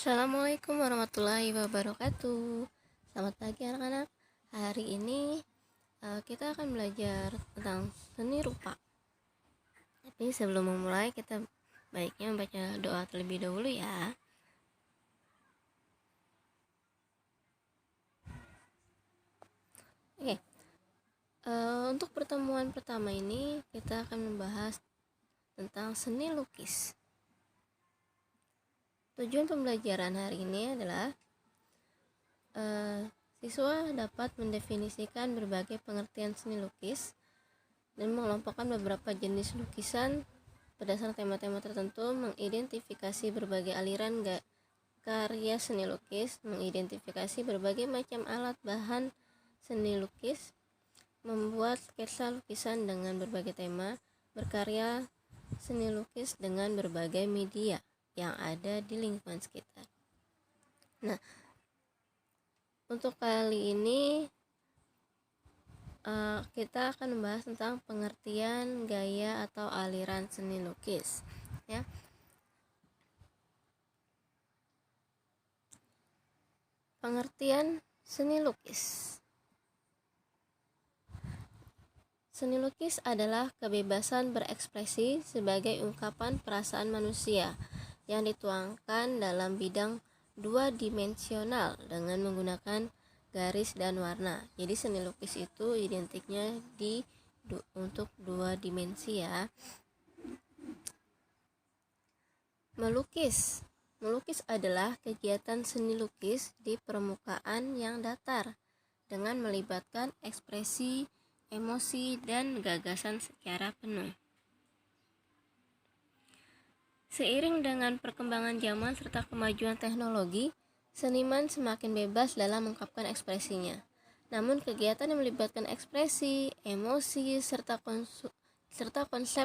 Assalamualaikum warahmatullahi wabarakatuh. Selamat pagi anak-anak. Hari ini kita akan belajar tentang seni rupa. Tapi sebelum memulai, kita baiknya membaca doa terlebih dahulu ya. Oke. Untuk pertemuan pertama ini kita akan membahas tentang seni lukis. Tujuan pembelajaran hari ini adalah siswa dapat mendefinisikan berbagai pengertian seni lukis dan mengelompokkan beberapa jenis lukisan berdasarkan tema-tema tertentu, mengidentifikasi berbagai aliran karya seni lukis, mengidentifikasi berbagai macam alat bahan seni lukis, membuat sketsa lukisan dengan berbagai tema, berkarya seni lukis dengan berbagai media yang ada di lingkungan sekitar. Nah, untuk kali ini kita akan membahas tentang pengertian gaya atau aliran seni lukis ya. Pengertian seni lukis. Seni lukis adalah kebebasan berekspresi sebagai ungkapan perasaan manusia yang dituangkan dalam bidang dua dimensional dengan menggunakan garis dan warna. Jadi seni lukis itu identiknya untuk dua dimensi ya. Melukis adalah kegiatan seni lukis di permukaan yang datar dengan melibatkan ekspresi, emosi, dan gagasan secara penuh. Seiring dengan perkembangan zaman serta kemajuan teknologi, seniman semakin bebas dalam mengungkapkan ekspresinya. Namun kegiatan yang melibatkan ekspresi, emosi, serta konsep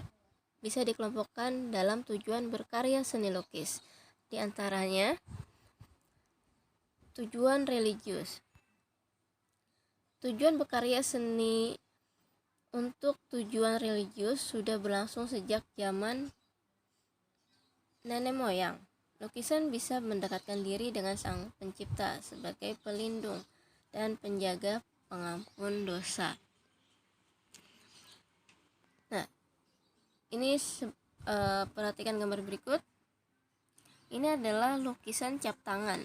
bisa dikelompokkan dalam tujuan berkarya seni lukis. Di antaranya, tujuan religius. Tujuan berkarya seni untuk tujuan religius sudah berlangsung sejak zaman nenek moyang. Lukisan bisa mendekatkan diri dengan Sang Pencipta sebagai pelindung dan penjaga pengampun dosa. Nah, ini perhatikan gambar berikut. Ini adalah lukisan cap tangan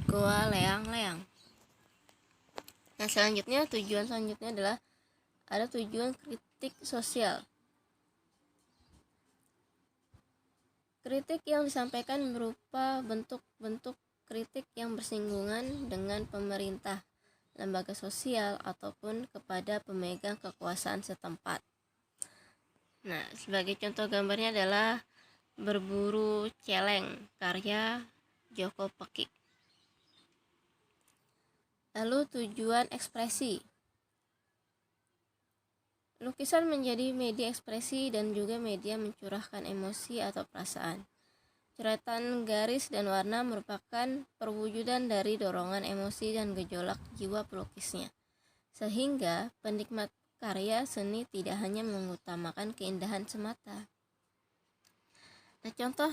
Goa Leang-Leang. Nah, tujuan selanjutnya adalah ada tujuan kritik sosial. Kritik yang disampaikan berupa bentuk-bentuk kritik yang bersinggungan dengan pemerintah, lembaga sosial, ataupun kepada pemegang kekuasaan setempat. Nah, sebagai contoh gambarnya adalah Berburu Celeng, karya Joko Peki. Lalu tujuan ekspresi. Lukisan menjadi media ekspresi dan juga media mencurahkan emosi atau perasaan. Coretan garis dan warna merupakan perwujudan dari dorongan emosi dan gejolak jiwa pelukisnya. Sehingga penikmat karya seni tidak hanya mengutamakan keindahan semata. Nah, contoh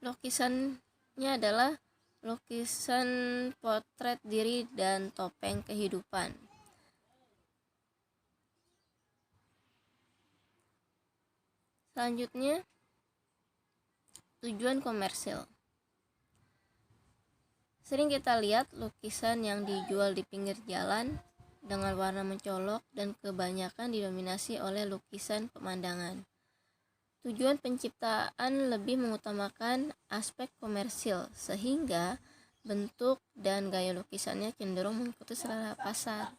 lukisannya adalah lukisan potret diri dan topeng kehidupan. Selanjutnya, tujuan komersil. Sering kita lihat lukisan yang dijual di pinggir jalan dengan warna mencolok dan kebanyakan didominasi oleh lukisan pemandangan. Tujuan penciptaan lebih mengutamakan aspek komersil sehingga bentuk dan gaya lukisannya cenderung mengikuti selera pasar.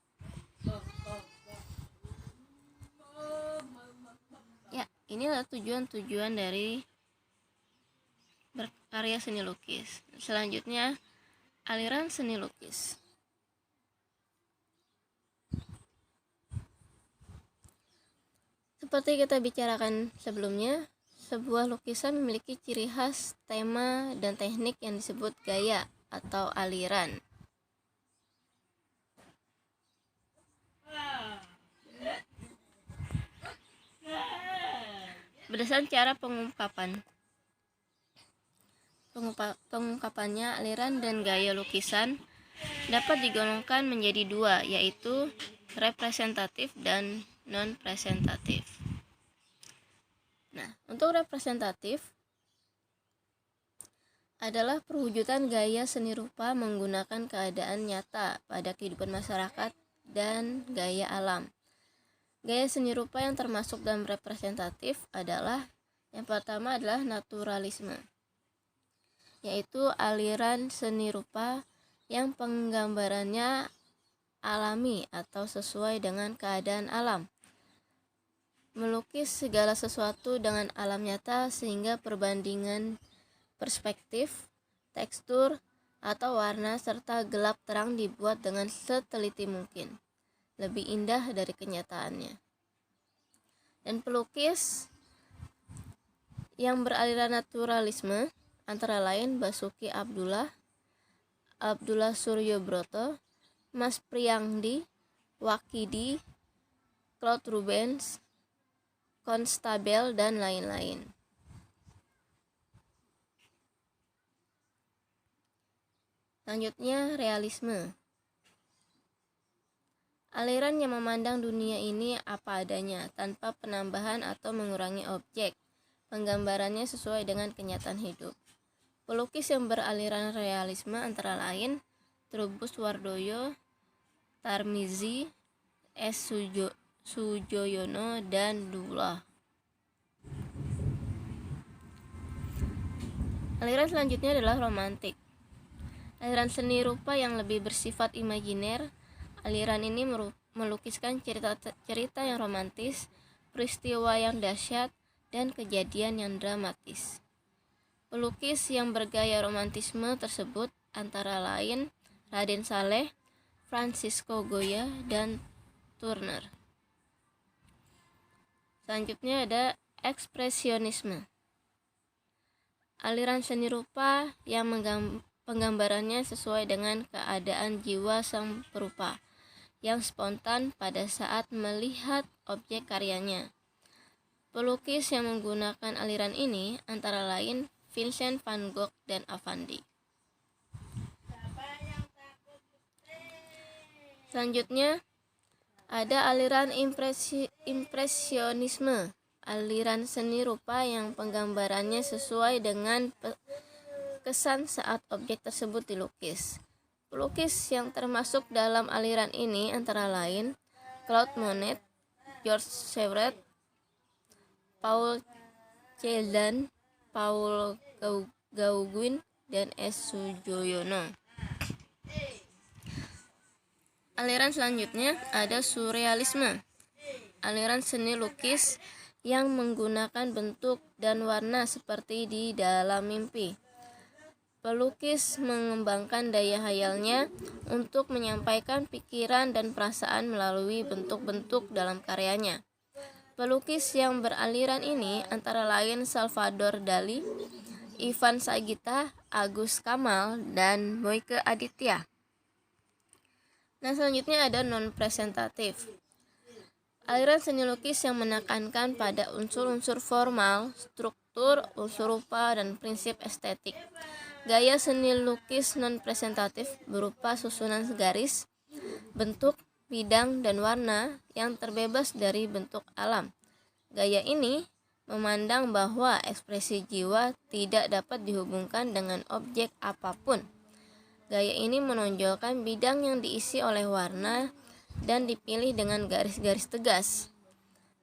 Ya, inilah tujuan-tujuan dari berkarya seni lukis. Selanjutnya, aliran seni lukis. Seperti kita bicarakan sebelumnya, sebuah lukisan memiliki ciri khas, tema, dan teknik yang disebut gaya atau aliran. Berdasarkan cara pengungkapan. pengungkapannya, aliran dan gaya lukisan dapat digolongkan menjadi dua, yaitu representatif dan non-presentatif. Nah, untuk representatif adalah perwujudan gaya seni rupa menggunakan keadaan nyata pada kehidupan masyarakat dan gaya alam. Gaya seni rupa yang termasuk dalam representatif adalah yang pertama adalah naturalisme, yaitu aliran seni rupa yang penggambarannya alami atau sesuai dengan keadaan alam. Melukis segala sesuatu dengan alam nyata sehingga perbandingan perspektif, tekstur, atau warna serta gelap terang dibuat dengan seteliti mungkin, lebih indah dari kenyataannya. Dan pelukis yang beraliran naturalisme antara lain Basuki Abdullah Suryobroto, Mas Priyangdi, Wakidi, Claude Rubens, Konstabel, dan lain-lain. Selanjutnya, realisme. Aliran yang memandang dunia ini apa adanya, tanpa penambahan atau mengurangi objek. Penggambarannya sesuai dengan kenyataan hidup. Pelukis yang beraliran realisme antara lain Trubus Wardoyo, Tarmizi, S. Sujoyono, dan Dullah. Aliran selanjutnya adalah romantik. Aliran seni rupa yang lebih bersifat imajiner. Aliran ini melukiskan cerita yang romantis, peristiwa yang dahsyat, dan kejadian yang dramatis. Pelukis yang bergaya romantisme tersebut antara lain Raden Saleh, Francisco Goya, dan Turner. Selanjutnya ada ekspresionisme. Aliran seni rupa yang penggambarannya sesuai dengan keadaan jiwa sang perupa, yang spontan pada saat melihat objek karyanya. Pelukis yang menggunakan aliran ini antara lain Vincent van Gogh dan Avandi. Selanjutnya ada aliran impresionisme, aliran seni rupa yang penggambarannya sesuai dengan kesan saat objek tersebut dilukis. Pelukis yang termasuk dalam aliran ini antara lain Claude Monet, George Seurat, Paul Cézanne, Paul Gauguin, dan S. Sujoyono. Aliran selanjutnya ada surrealisme, aliran seni lukis yang menggunakan bentuk dan warna seperti di dalam mimpi. Pelukis mengembangkan daya hayalnya untuk menyampaikan pikiran dan perasaan melalui bentuk-bentuk dalam karyanya. Pelukis yang beraliran ini antara lain Salvador Dali, Ivan Sagita, Agus Kamal, dan Moike Aditya. Nah, selanjutnya ada non-presentatif. Aliran seni lukis yang menekankan pada unsur-unsur formal, struktur, unsur rupa, dan prinsip estetik. Gaya seni lukis non-presentatif berupa susunan garis, bentuk, bidang, dan warna yang terbebas dari bentuk alam. Gaya ini memandang bahwa ekspresi jiwa tidak dapat dihubungkan dengan objek apapun. Gaya ini menonjolkan bidang yang diisi oleh warna dan dipilih dengan garis-garis tegas.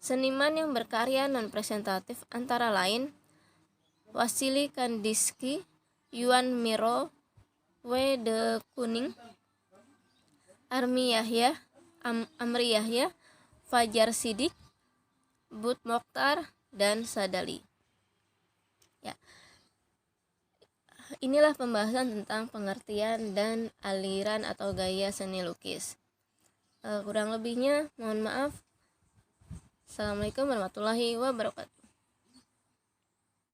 Seniman yang berkarya non-presentatif antara lain Wassily Kandinsky, Yuan Miro, W. de Kooning, Amri Yahya, Fajar Siddiq, Bud Mokhtar, dan Sadali. Ya. Inilah pembahasan tentang pengertian dan aliran atau gaya seni lukis. Kurang lebihnya mohon maaf. Assalamualaikum warahmatullahi wabarakatuh.